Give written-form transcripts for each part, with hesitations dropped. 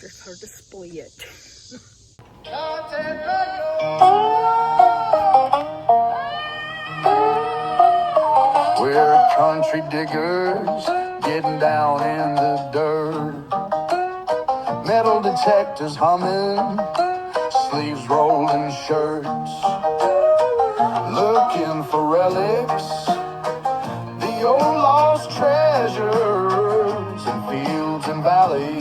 just heard the split. We're country diggers getting down in the dirt. Metal detectors humming, sleeves rolling shirts. Looking for relics, the old lost treasures in fields and valleys,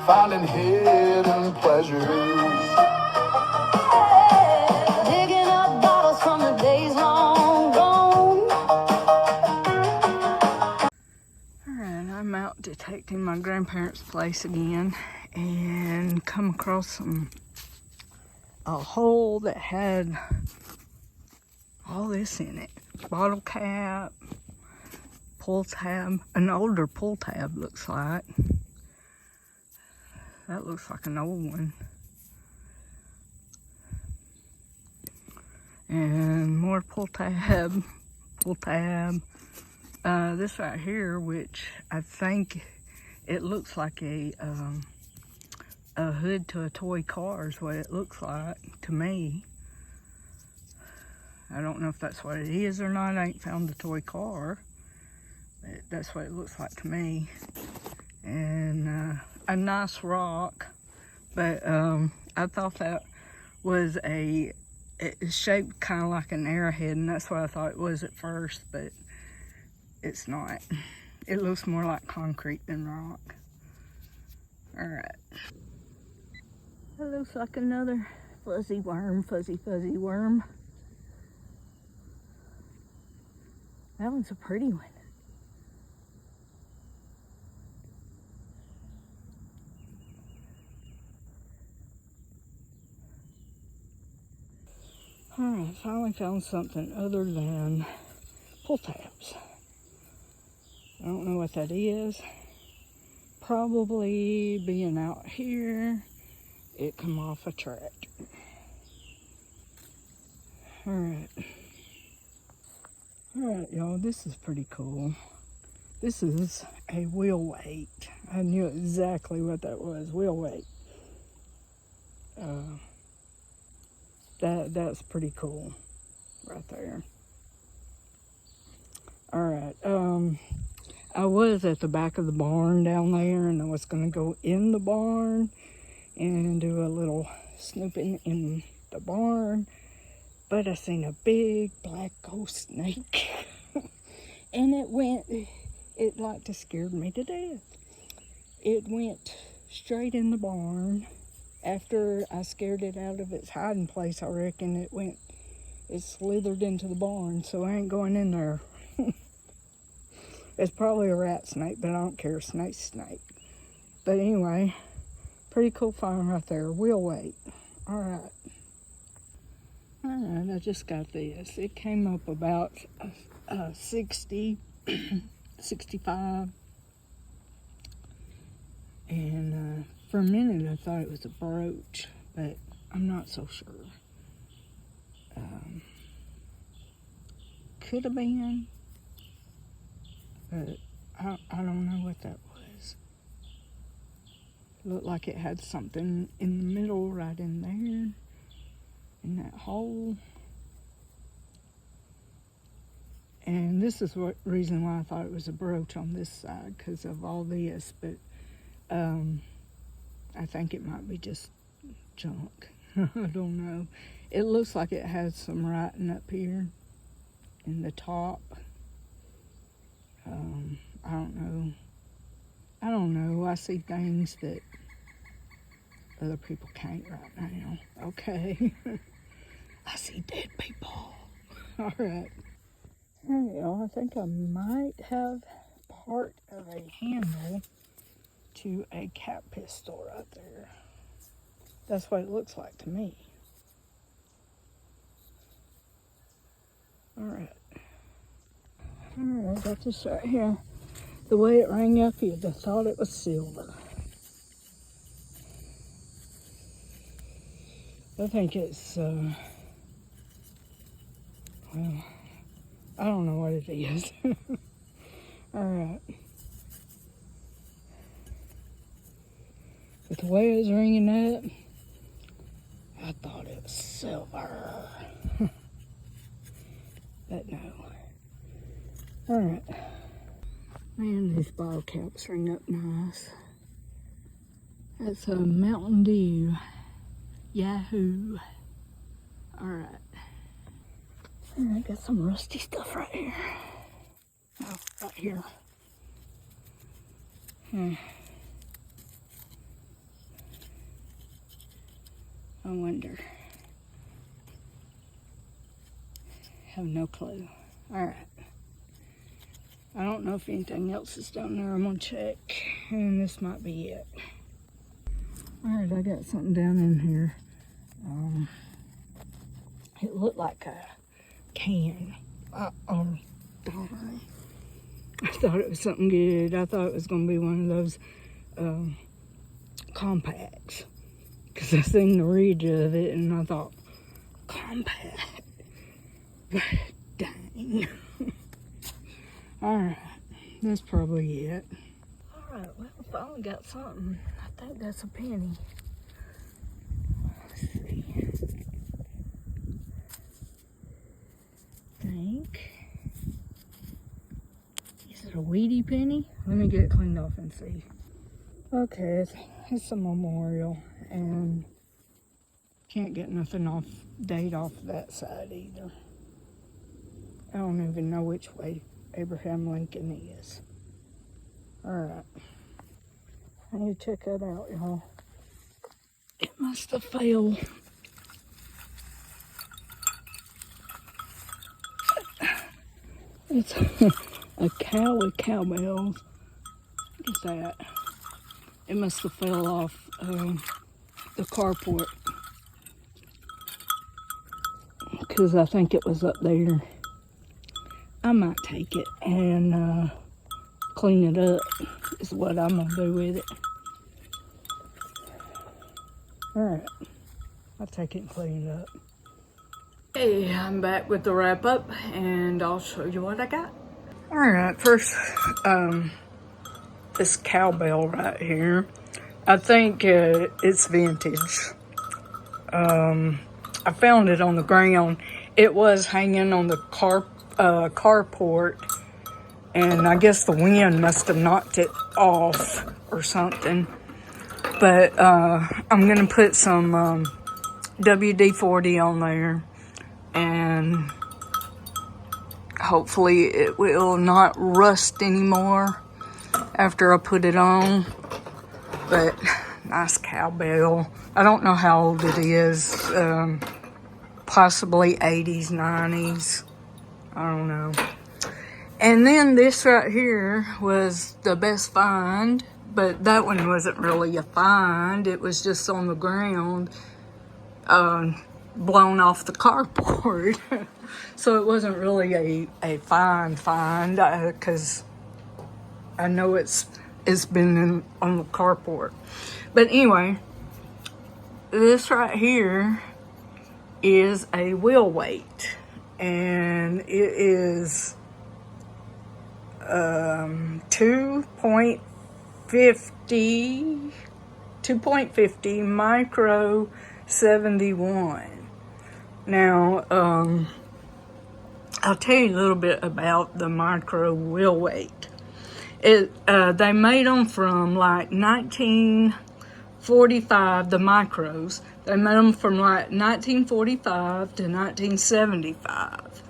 finding hidden pleasures. Digging up bottles from the days long gone. Alright, I'm out detecting my grandparents' place again and come across a hole that had all this in it. Bottle cap, pull tab, an older pull tab looks like. That looks like an old one. And more pull tab. This right here, which I think it looks like a hood to a toy car is what it looks like to me. I don't know if that's what it is or not. I ain't found the toy car. But that's what it looks like to me. And a nice rock. But I thought that was it's shaped kind of like an arrowhead, and that's what I thought it was at first, but it's not. It looks more like concrete than rock. Alright. That looks like another fuzzy worm. That one's a pretty one. Alright, finally found something other than pull tabs. I don't know what that is. Probably being out here, it come off a tractor. Alright, y'all, this is pretty cool. This is a wheel weight. I knew exactly what that was, wheel weight. That's pretty cool right there. Alright, I was at the back of the barn down there, and I was going to go in the barn and do a little snooping in the barn, but I seen a big black ghost snake and it like just scared me to death. It went straight in the barn. After I scared it out of its hiding place, I reckon it slithered into the barn, so I ain't going in there. It's probably a rat snake, but I don't care. Snake's snake. But anyway, pretty cool find right there. Wheel weight. Alright, I just got this. It came up about 60, 65. And for a minute I thought it was a brooch, but I'm not so sure. Could have been, but I don't know what that was. Looked like it had something in the middle right in there, in that hole. And this is what reason why I thought it was a brooch on this side, because of all this, but I think it might be just junk. I don't know. It looks like it has some writing up here in the top. I don't know. I see things that other people can't right now. Okay. I see dead people. Alright. There you go. I think I might have part of a handle to a cap pistol right there. That's what it looks like to me. Alright. Alright, got this right here. The way it rang up, you'd have thought it was silver. I think it's, well, I don't know what it is. Alright. With the way it was ringing up, I thought it was silver. But no. Alright. Man, these bottle caps ring up nice. That's a Mountain Dew. Yahoo. Alright. I got some rusty stuff right here. Oh, right here. I wonder. Have no clue. Alright. I don't know if anything else is down there. I'm gonna check. And this might be it. Alright, I got something down in here. It looked like a can. Oh, darn. I thought it was something good. I thought it was gonna be one of those compacts. Because I seen the ridge of it and I thought, compact. But dang. Alright, that's probably it. Alright, well, I finally got something. I think that's a penny. Let's see. Is it a weedy penny? Let me get it cleaned off and see. Okay, it's a memorial, and can't get nothing off date off that side either. I don't even know which way Abraham Lincoln is. Alright. I need to check that out, y'all. It must have failed. It's a cow with cowbells. What is that? It must have fell off the carport. Because I think it was up there. I might take it and clean it up. Is what I'm going to do with it. Alright. I'll take it and clean it up. Hey, I'm back with the wrap up and I'll show you what I got. Alright, first, this cowbell right here. I think it's vintage. I found it on the ground. It was hanging on the carport, and I guess the wind must have knocked it off or something. But I'm gonna put some WD-40 on there, and hopefully it will not rust anymore after I put it on. But nice cowbell. I don't know how old it is. Possibly 80s, 90s. I don't know. And then this right here was the best find, but that one wasn't really a find. It was just on the ground, blown off the carport. So it wasn't really a find, because I know it's been on the carport. But anyway, this right here is a wheel weight, and it is 2.50 micro 71. Now, I'll tell you a little bit about the micro wheel weight. They made them from like 1945, the micros. They made them from like 1945 to 1975.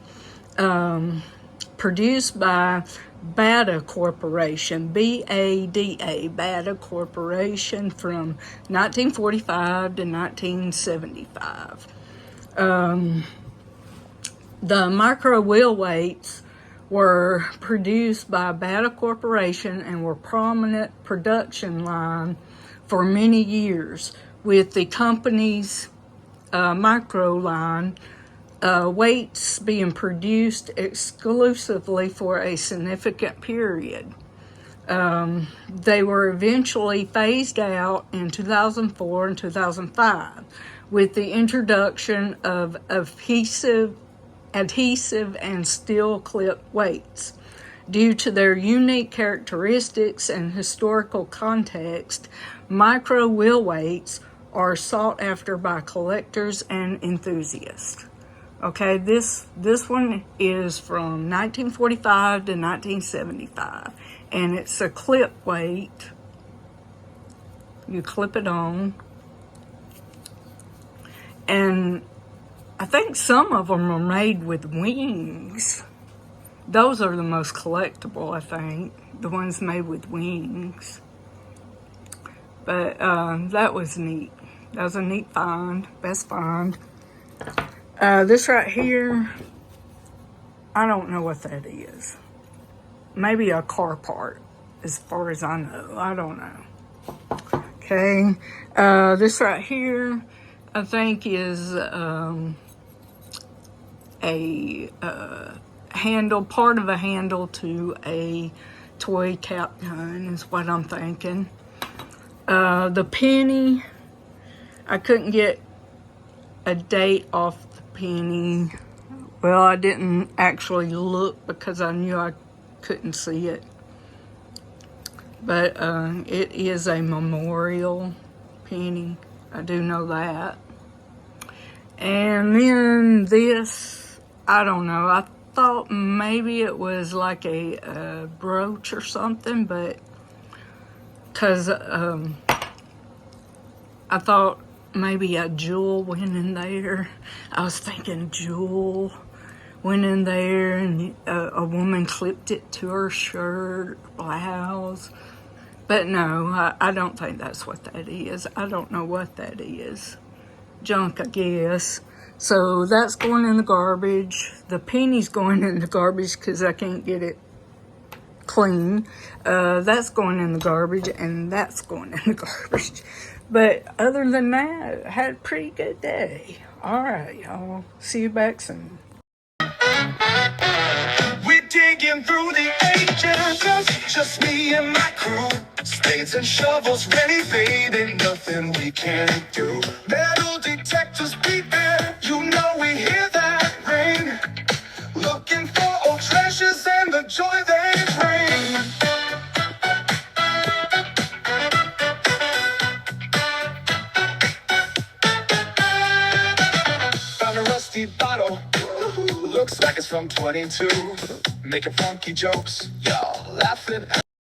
Produced by Bata Corporation, B-A-D-A, Bata Corporation, from 1945 to 1975. The micro wheel weights were produced by Bata Corporation and were prominent production line for many years, with the company's micro line weights being produced exclusively for a significant period. They were eventually phased out in 2004 and 2005 with the introduction of adhesive and steel clip weights. Due to their unique characteristics and historical context, micro wheel weights are sought after by collectors and enthusiasts. Okay, this one is from 1945 to 1975, and it's a clip weight. You clip it on, and I think some of them are made with wings. Those are the most collectible, I think, the ones made with wings. But that was neat. That was a neat find, best find. This right here, I don't know what that is. Maybe a car part, as far as I know. I don't know. Okay, this right here, I think is a handle, part of a handle to a toy cap gun is what I'm thinking. The penny, I couldn't get a date off the penny. Well, I didn't actually look because I knew I couldn't see it. But it is a memorial penny. I do know that. And then this, I don't know. I thought maybe it was like a brooch or something, but because I thought maybe a jewel went in there. I was thinking jewel went in there, and a woman clipped it to her shirt, blouse. But no, I don't think that's what that is. I don't know what that is. Junk, I guess. So that's going in the garbage. The penny's going in the garbage because I can't get it clean. That's going in the garbage, and that's going in the garbage. But other than that, I had a pretty good day. All right, y'all. See you back soon. We're digging through the ages, just me and my crew. Spades and shovels ready, babe, ain't nothing we can't do. Metal detectors beeping, you know we hear that ring. Looking for old treasures and the joy they bring. Found a rusty bottle, looks like it's from 22. Making funky jokes, y'all laughing.